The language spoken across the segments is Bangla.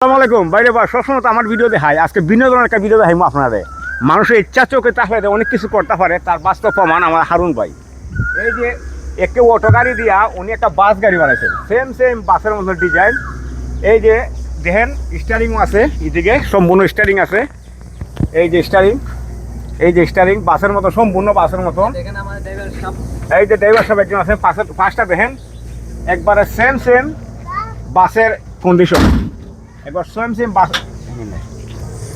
আসসালামু আলাইকুম বাইরে বা সবসময় তো আমার ভিডিও দেখাই আজকে বিনোদনের একটা ভিডিও দেখাইমু আপনাদের মানুষের ইচ্ছা চোখে তাহলে অনেক কিছু করতে পারে তার বাস্তব প্রমাণ আমার হারুন ভাই। এই যে একটি অটো গাড়ি দিয়া উনি একটা বাস গাড়ি বানাইছেন সেম বাসের মতো ডিজাইন। এই যে দেখেন স্টিয়ারিং আছে, এদিকে সম্পূর্ণ স্টিয়ারিং আছে। এই যে স্টিয়ারিং বাসের মতো সম্পূর্ণ বাসের মতো। এই যে ড্রাইভার সাহেব একজন আছে, পাঁচটা দেখেন একবারে সেম বাসের কন্ডিশন। একবার সেম বাস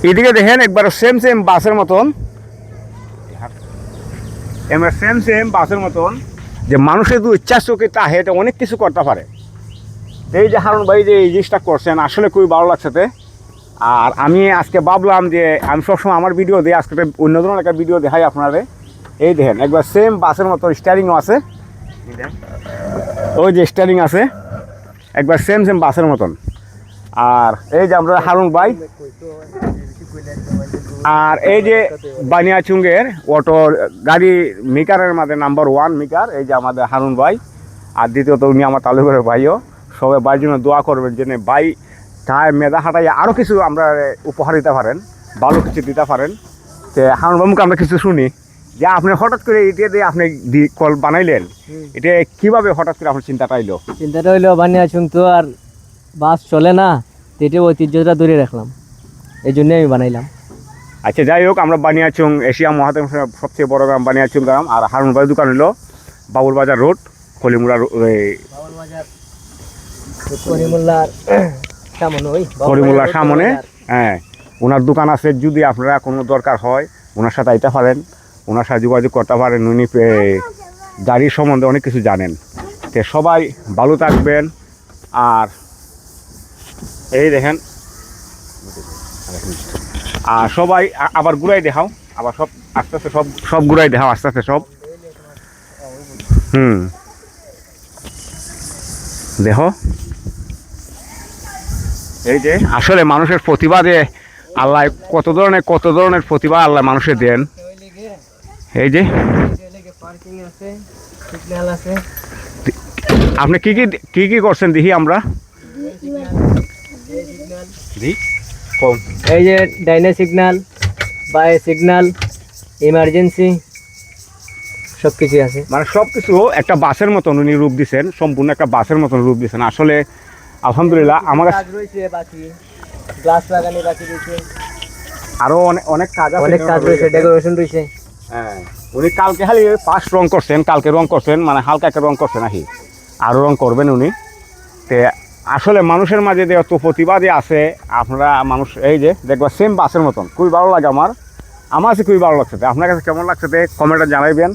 এদিকে দেখেন একবার সেম বাসের মতন, এবার সেম বাসের মতন যে মানুষের দু ইচ্ছা চোখে তাহে এটা অনেক কিছু করতে পারে। এই যে হারুন ভাই যে এই জিনিসটা করছেন আসলে খুবই ভালো লাগছে। আর আমি আজকে ভাবলাম যে আমি সবসময় আমার ভিডিও দিই, আজকে অন্য ধরনের একটা ভিডিও দেখাই আপনাদের। এই দেখেন একবার সেম বাসের মতো স্টিয়ারিংও আছে, ওই যে স্টিয়ারিং আছে একবার সেম বাসের মতন। আর এই যে আমরা হারুন ভাই, আর এই যে বানিয়াচুঙ্গের অটো গাড়ি মেকারের মধ্যে নাম্বার 1 মেকার এই যে আমাদের হারুন ভাই। আর দ্বিতীয়ত উনি আমার তালুকের ভাইও। সবাই ভাইয়ের জন্য দোয়া করবেন যেন ভাই তাই মেধা হাঁটাই আরও কিছু আমরা উপহার দিতে পারেন, ভালো কিছু দিতে পারেন। তো হারুন বাবুকে আমরা কিছু শুনি যে আপনি হঠাৎ করে এটা দিয়ে আপনি কল বানাইলেন, এটা কিভাবে হঠাৎ করে আপনার চিন্তাটা হইলো বানিয়াচুং তো আর বাস চলে না, এটা ঐতিহ্যটা ধরে রাখলাম, এই জন্যই আমি বানাইলাম। আচ্ছা যাই হোক, আমরা বানিয়াচুং এশিয়া মহাদেশের সবচেয়ে বড় গ্রাম বানিয়াচুং গ্রাম। আর হারুন ভাই দোকান হলো বাবুল বাজার রোড, কলিমুল্লার সামনে। হ্যাঁ, ওনার দোকান আছে। যদি আপনারা কোনো দরকার হয় ওনার সাথে আইতে পারেন, ওনার সাথে যোগাযোগ করতে পারেন। উনি গাড়ির সম্বন্ধে অনেক কিছু জানেন। তো সবাই ভালো থাকবেন। আর এই দেখেন, আর সবাই আবার ঘুরাই দেখাও, আবার সব আস্তে আস্তে সব ঘুরাই দেখাও আস্তে আস্তে সব। দেখো এই যে আসলে মানুষের প্রতিভা যে আল্লাহ কত ধরনের প্রতিভা আল্লাহ মানুষের দেন। এই যে আপনি কি করছেন দেখি আমরা। এই যে ডাইনে সিগন্যাল, বাই সিগন্যাল, ইমার্জেন্সি সব কিছু আছে। মানে সব কিছু একটা বাসের মতন উনি রূপ দিচ্ছেন, সম্পূর্ণ একটা বাসের মতন রূপ দিচ্ছেন। আসলে আলহামদুলিল্লাহ আমার গ্লাস লাগানো বাকি রয়েছে, আরো অনেক কাজ রয়েছে, ডেকোরেশন রয়েছে। হ্যাঁ, উনি কালকে খালি ফার্স্ট রং করছেন, মানে হালকা একটা রং করছেন নাকি, আরও রং করবেন উনি। তে আসলে মানুষের মাঝে যে এত প্রতিভা যে আছে, আপনারা মানুষ এই যে দেখবা সেম বাসের মতন খুবই ভালো লাগে আমার কাছে খুবই ভালো লাগছে। আপনার কাছে কেমন লাগছে কমেন্টে জানাইবেন।